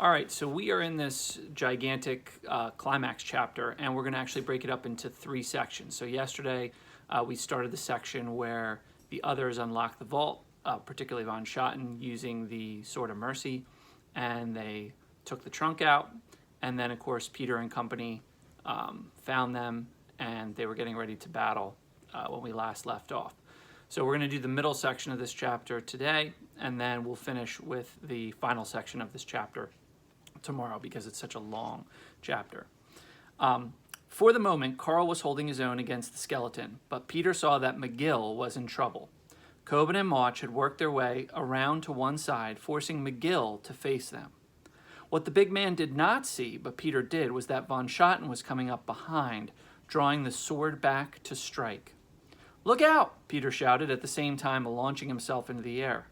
All right, so we are in this gigantic climax chapter, and we're going to actually break it up into three sections. So yesterday, we started the section where the others unlocked the vault, particularly von Schotten, using the Sword of Mercy, and they took the trunk out. And then, of course, Peter and company found them, and they were getting ready to battle when we last left off. So we're going to do the middle section of this chapter today, and then we'll finish with the final section of this chapter tomorrow because it's such a long chapter. For the moment, Carl was holding his own against the skeleton, but Peter saw that McGill was in trouble. Coben and Mauch had worked their way around to one side, forcing McGill to face them. What the big man did not see, but Peter did, was that von Schotten was coming up behind, drawing the sword back to strike. "Look out!" Peter shouted, at the same time launching himself into the air.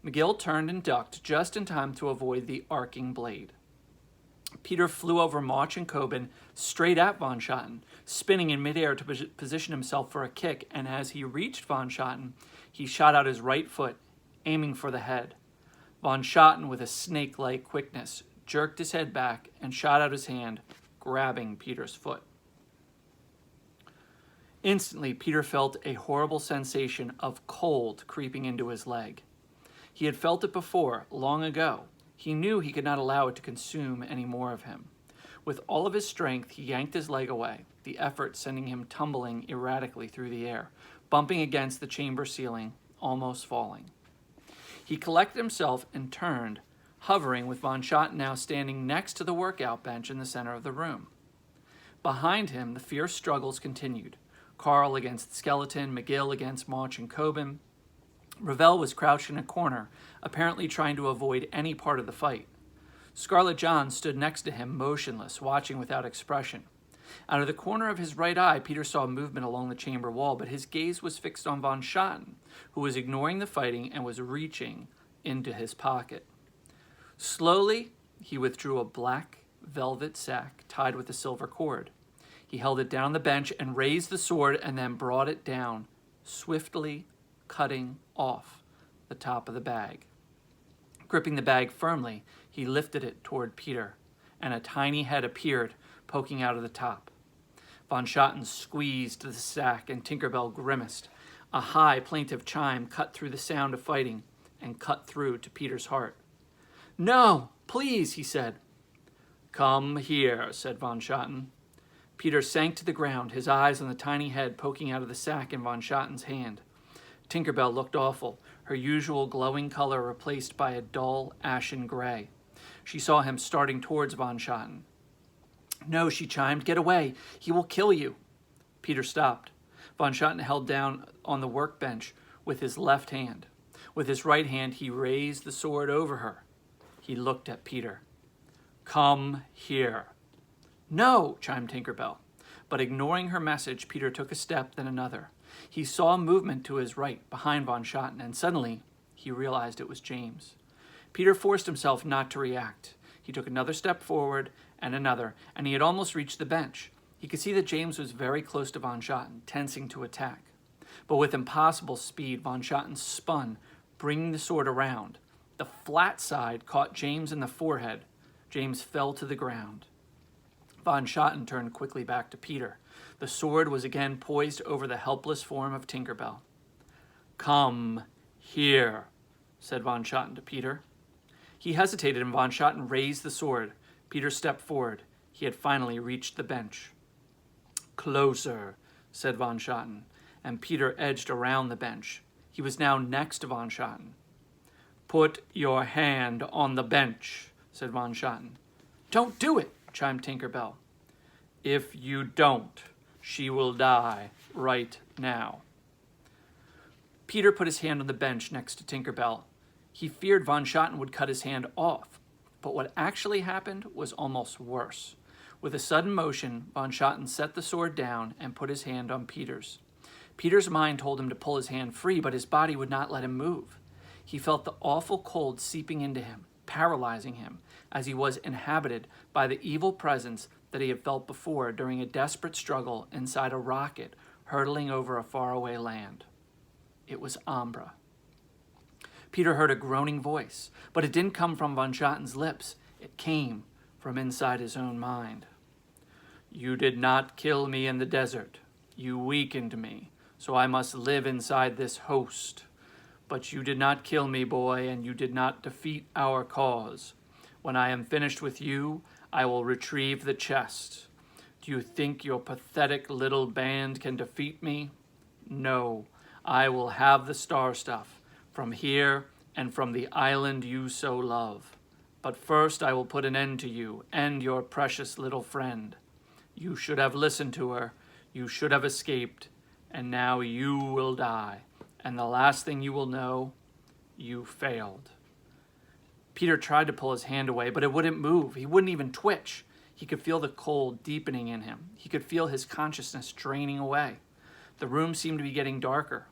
McGill turned and ducked just in time to avoid the arcing blade. Peter flew over Mauch and Coben straight at von Schotten, spinning in midair to position himself for a kick, and as he reached von Schotten, he shot out his right foot, aiming for the head. Von Schotten, with a snake-like quickness, jerked his head back and shot out his hand, grabbing Peter's foot. Instantly, Peter felt a horrible sensation of cold creeping into his leg. He had felt it before, long ago. He knew he could not allow it to consume any more of him. With all of his strength, he yanked his leg away, the effort sending him tumbling erratically through the air, bumping against the chamber ceiling, almost falling. He collected himself and turned, hovering with von Schotten now standing next to the workout bench in the center of the room. Behind him, the fierce struggles continued. Carl against the skeleton, McGill against Mauch and Coben. Ravel was crouched in a corner, apparently trying to avoid any part of the fight. Scarlet John stood next to him, motionless, watching without expression. Out of the corner of his right eye, Peter saw movement along the chamber wall, but his gaze was fixed on von Schotten, who was ignoring the fighting and was reaching into his pocket. Slowly, he withdrew a black velvet sack tied with a silver cord. He held it down the bench and raised the sword and then brought it down, swiftly cutting off the top of the bag. Gripping the bag firmly, he lifted it toward Peter, and a tiny head appeared, poking out of the top. Von Schotten squeezed the sack, and Tinkerbell grimaced. A high, plaintive chime cut through the sound of fighting and cut through to Peter's heart. "No, please," he said. "Come here," said von Schotten. Peter sank to the ground, his eyes on the tiny head poking out of the sack in von Schotten's hand. Tinkerbell looked awful, her usual glowing color replaced by a dull, ashen gray. She saw him starting towards von Schotten. "No," she chimed, "get away. He will kill you." Peter stopped. Von Schotten held down on the workbench with his left hand. With his right hand, he raised the sword over her. He looked at Peter. "Come here." "No," chimed Tinkerbell. But ignoring her message, Peter took a step, then another. He saw movement to his right, behind von Schotten, and suddenly he realized it was James. Peter forced himself not to react. He took another step forward, and another, and he had almost reached the bench. He could see that James was very close to von Schotten, tensing to attack. But with impossible speed, von Schotten spun, bringing the sword around. The flat side caught James in the forehead. James fell to the ground. Von Schotten turned quickly back to Peter. The sword was again poised over the helpless form of Tinkerbell. "Come here," said von Schotten to Peter. He hesitated, and von Schotten raised the sword. Peter stepped forward. He had finally reached the bench. "Closer," said von Schotten, and Peter edged around the bench. He was now next to von Schotten. "Put your hand on the bench," said von Schotten. "Don't do it," chimed Tinkerbell. "If you don't, she will die right now." Peter put his hand on the bench next to Tinkerbell. He feared von Schotten would cut his hand off, but what actually happened was almost worse. With a sudden motion, von Schotten set the sword down and put his hand on Peter's. Peter's mind told him to pull his hand free, but his body would not let him move. He felt the awful cold seeping into him, paralyzing him, as he was inhabited by the evil presence that he had felt before during a desperate struggle inside a rocket hurtling over a faraway land. It was Umbra. Peter heard a groaning voice, but it didn't come from von Schotten's lips. It came from inside his own mind. You did not kill me in the desert. You weakened me, so I must live inside this host. But you did not kill me, boy, and you did not defeat our cause. When I am finished with you, I will retrieve the chest. Do you think your pathetic little band can defeat me? No, I will have the star stuff from here and from the island you so love. But first I will put an end to you and your precious little friend. You should have listened to her. You should have escaped. And now you will die. And the last thing you will know, you failed. Peter tried to pull his hand away, but it wouldn't move. He wouldn't even twitch. He could feel the cold deepening in him. He could feel his consciousness draining away. The room seemed to be getting darker.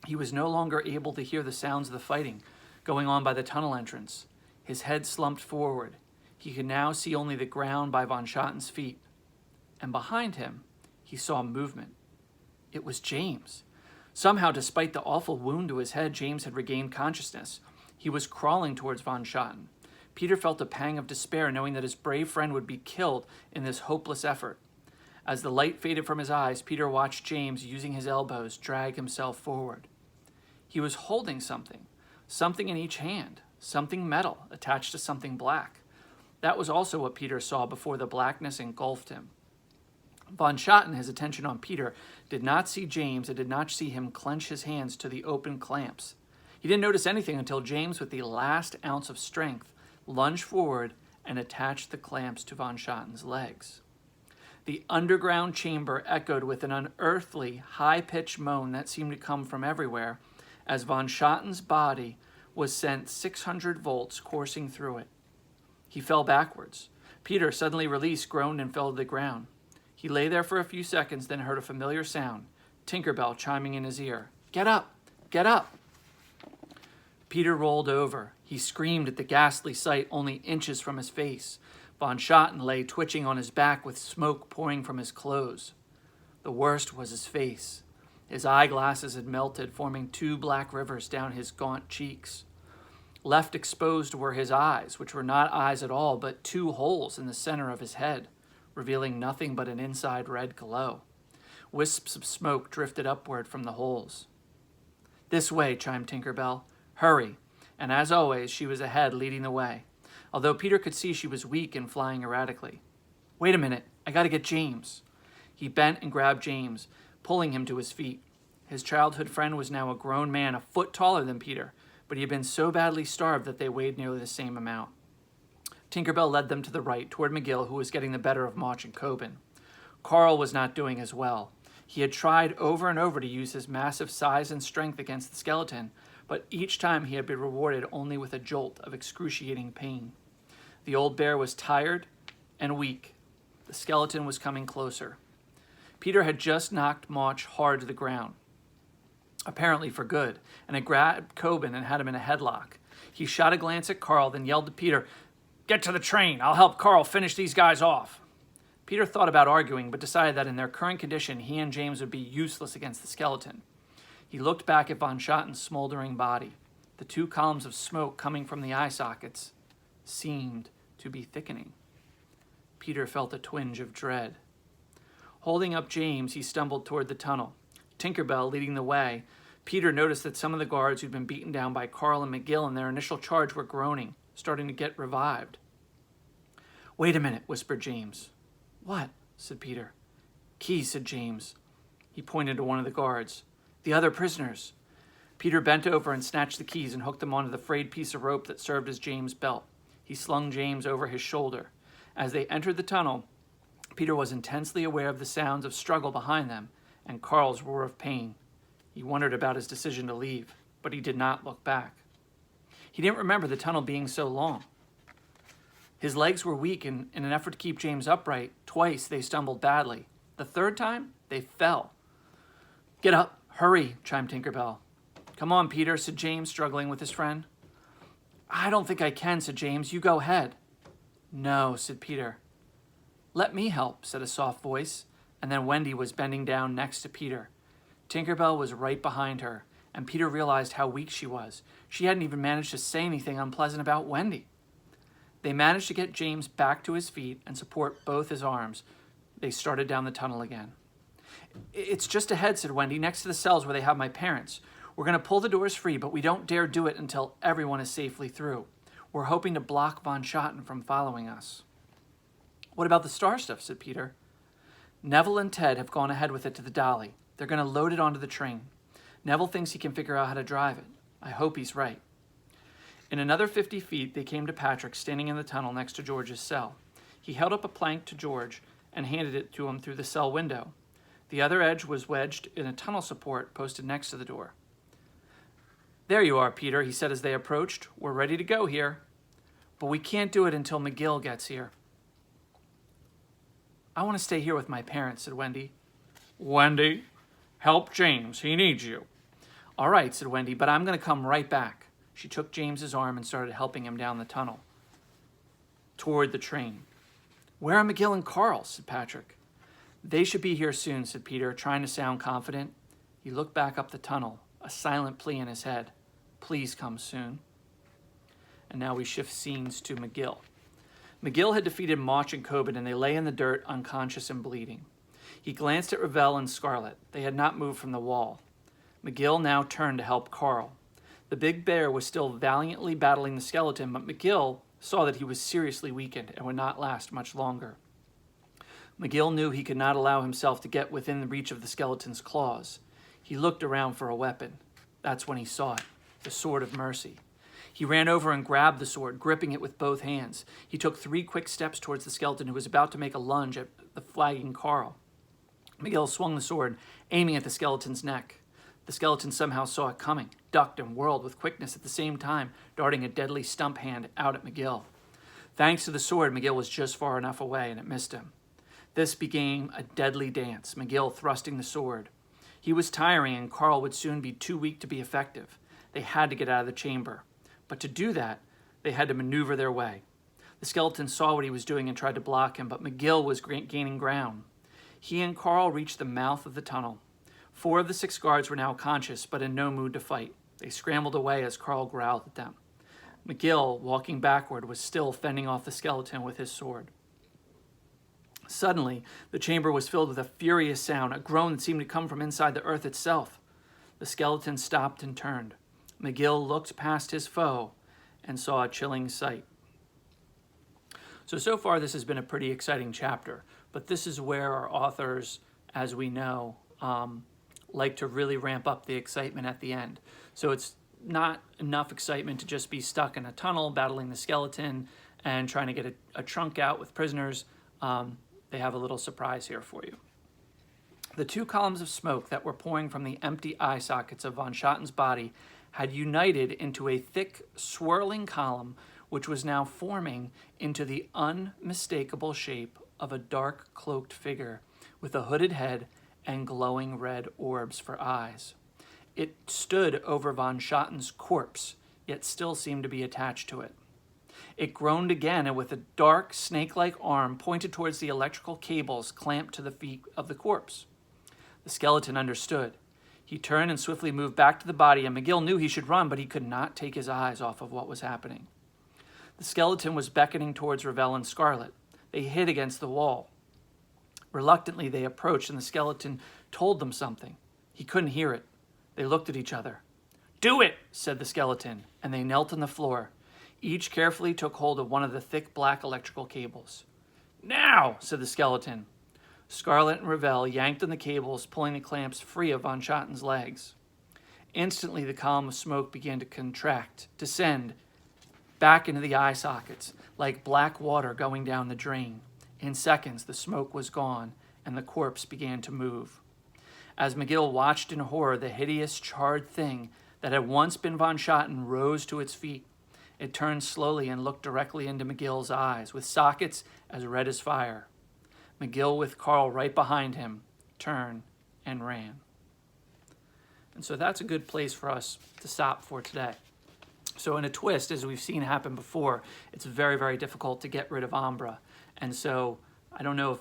He was no longer able to hear the sounds of the fighting going on by the tunnel entrance. His head slumped forward. He could now see only the ground by von Schotten's feet. And behind him, he saw movement. It was James. Somehow, despite the awful wound to his head, James had regained consciousness. He was crawling towards von Schotten. Peter felt a pang of despair knowing that his brave friend would be killed in this hopeless effort. As the light faded from his eyes, Peter watched James, using his elbows, drag himself forward. He was holding something in each hand, something metal attached to something black. That was also what Peter saw before the blackness engulfed him. Von Schotten, his attention on Peter, did not see James and did not see him clench his hands to the open clamps. He didn't notice anything until James, with the last ounce of strength, lunged forward and attached the clamps to von Schotten's legs. The underground chamber echoed with an unearthly, high-pitched moan that seemed to come from everywhere as von Schotten's body was sent 600 volts coursing through it. He fell backwards. Peter, suddenly released, groaned and fell to the ground. He lay there for a few seconds, then heard a familiar sound, Tinkerbell chiming in his ear. "Get up! Get up!" Peter rolled over. He screamed at the ghastly sight only inches from his face. Von Schotten lay twitching on his back with smoke pouring from his clothes. The worst was his face. His eyeglasses had melted, forming two black rivers down his gaunt cheeks. Left exposed were his eyes, which were not eyes at all, but two holes in the center of his head, revealing nothing but an inside red glow. Wisps of smoke drifted upward from the holes. "This way," chimed Tinkerbell. "Hurry." And as always, she was ahead, leading the way, although Peter could see she was weak and flying erratically. "Wait a minute, I gotta get James." He bent and grabbed James, pulling him to his feet. His childhood friend was now a grown man, a foot taller than Peter, but he had been so badly starved that they weighed nearly the same amount. Tinkerbell led them to the right, toward McGill, who was getting the better of Mauch and Coben. Carl was not doing as well. He had tried over and over to use his massive size and strength against the skeleton, but each time he had been rewarded only with a jolt of excruciating pain. The old bear was tired and weak. The skeleton was coming closer. Peter had just knocked Mauch hard to the ground, apparently for good, and had grabbed Coben and had him in a headlock. He shot a glance at Carl, then yelled to Peter, "Get to the train. I'll help Carl finish these guys off." Peter thought about arguing, but decided that in their current condition, he and James would be useless against the skeleton. He looked back at von Schotten's smoldering body. The two columns of smoke coming from the eye sockets seemed to be thickening. Peter felt a twinge of dread. Holding up James, he stumbled toward the tunnel. Tinkerbell leading the way, Peter noticed that some of the guards who'd been beaten down by Carl and McGill in their initial charge were groaning, starting to get revived. "Wait a minute," whispered James. "What?" said Peter. "Keys," said James. He pointed to one of the guards. "The other prisoners." Peter bent over and snatched the keys and hooked them onto the frayed piece of rope that served as James' belt. He slung James over his shoulder. As they entered the tunnel, Peter was intensely aware of the sounds of struggle behind them and Carl's roar of pain. He wondered about his decision to leave, but he did not look back. He didn't remember the tunnel being so long. His legs were weak, and in an effort to keep James upright, twice they stumbled badly. The third time, they fell. "Get up, hurry," chimed Tinkerbell. "Come on, Peter," said James, struggling with his friend. "I don't think I can," said James. "You go ahead." "No," said Peter. "Let me help," said a soft voice, and then Wendy was bending down next to Peter. Tinkerbell was right behind her, and Peter realized how weak she was. She hadn't even managed to say anything unpleasant about Wendy. They managed to get James back to his feet and support both his arms. They started down the tunnel again. "It's just ahead," said Wendy, "next to the cells where they have my parents. We're going to pull the doors free, but we don't dare do it until everyone is safely through. We're hoping to block von Schotten from following us." "What about the star stuff?" said Peter. "Neville and Ted have gone ahead with it to the dolly. They're going to load it onto the train. Neville thinks he can figure out how to drive it. I hope he's right." In another 50 feet, they came to Patrick standing in the tunnel next to George's cell. He held up a plank to George and handed it to him through the cell window. The other edge was wedged in a tunnel support posted next to the door. "There you are, Peter," he said as they approached. "We're ready to go here. But we can't do it until McGill gets here." "I want to stay here with my parents," said Wendy. "Wendy, help James. He needs you." "All right," said Wendy, "but I'm going to come right back." She took James's arm and started helping him down the tunnel toward the train. "Where are McGill and Carl?" said Patrick. "They should be here soon," said Peter, trying to sound confident. He looked back up the tunnel, a silent plea in his head. "Please come soon." And now we shift scenes to McGill. McGill had defeated Mauch and Comet, and they lay in the dirt, unconscious and bleeding. He glanced at Ravel and Scarlet. They had not moved from the wall. McGill now turned to help Carl. The big bear was still valiantly battling the skeleton, but McGill saw that he was seriously weakened and would not last much longer. McGill knew he could not allow himself to get within the reach of the skeleton's claws. He looked around for a weapon. That's when he saw it, the Sword of Mercy. He ran over and grabbed the sword, gripping it with both hands. He took 3 quick steps towards the skeleton, who was about to make a lunge at the flagging Carl. McGill swung the sword, aiming at the skeleton's neck. The skeleton somehow saw it coming, ducked and whirled with quickness at the same time, darting a deadly stump hand out at McGill. Thanks to the sword, McGill was just far enough away, and it missed him. This became a deadly dance, McGill thrusting the sword. He was tiring, and Carl would soon be too weak to be effective. They had to get out of the chamber. But to do that, they had to maneuver their way. The skeleton saw what he was doing and tried to block him, but McGill was gaining ground. He and Carl reached the mouth of the tunnel. 4 of the 6 guards were now conscious, but in no mood to fight. They scrambled away as Carl growled at them. McGill, walking backward, was still fending off the skeleton with his sword. Suddenly, the chamber was filled with a furious sound, a groan that seemed to come from inside the earth itself. The skeleton stopped and turned. McGill looked past his foe and saw a chilling sight. So far this has been a pretty exciting chapter, but this is where our authors, as we know, like to really ramp up the excitement at the end. So it's not enough excitement to just be stuck in a tunnel battling the skeleton and trying to get a trunk out with prisoners. They have a little surprise here for you. The 2 columns of smoke that were pouring from the empty eye sockets of von Schotten's body had united into a thick, swirling column, which was now forming into the unmistakable shape of a dark, cloaked figure with a hooded head and glowing red orbs for eyes. It stood over von Schotten's corpse, yet still seemed to be attached to it. It groaned again, and with a dark, snake-like arm pointed towards the electrical cables clamped to the feet of the corpse. The skeleton understood. He turned and swiftly moved back to the body, and McGill knew he should run, but he could not take his eyes off of what was happening. The skeleton was beckoning towards Ravel and Scarlet. They hid against the wall. Reluctantly, they approached, and the skeleton told them something. He couldn't hear it. They looked at each other. "Do it," said the skeleton, and they knelt on the floor. Each carefully took hold of one of the thick black electrical cables. "Now," said the skeleton. Scarlet and Ravel yanked on the cables, pulling the clamps free of von Schotten's legs. Instantly, the column of smoke began to contract, descend, back into the eye sockets, like black water going down the drain. In seconds, the smoke was gone, and the corpse began to move. As McGill watched in horror, the hideous, charred thing that had once been von Schotten rose to its feet. It turned slowly and looked directly into McGill's eyes, with sockets as red as fire. McGill, with Carl right behind him, turned and ran. And so that's a good place for us to stop for today. So in a twist, as we've seen happen before, it's very, very difficult to get rid of Umbra. And so I don't know if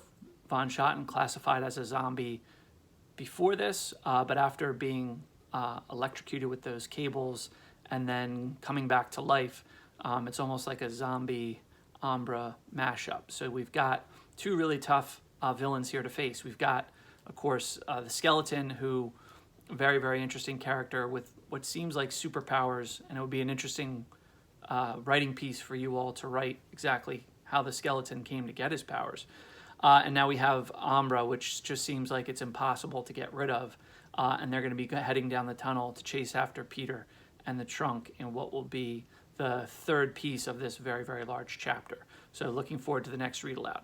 von Schotten classified as a zombie before this, but after being electrocuted with those cables and then coming back to life, it's almost like a zombie Umbra mashup. So we've got two really tough villains here to face. We've got, of course, the Skeleton, who very, very interesting character with what seems like superpowers, and it would be an interesting writing piece for you all to write exactly how the Skeleton came to get his powers. And now we have Umbra, which just seems like it's impossible to get rid of. And they're going to be heading down the tunnel to chase after Peter and the trunk in what will be the third piece of this very, very large chapter. So looking forward to the next read aloud.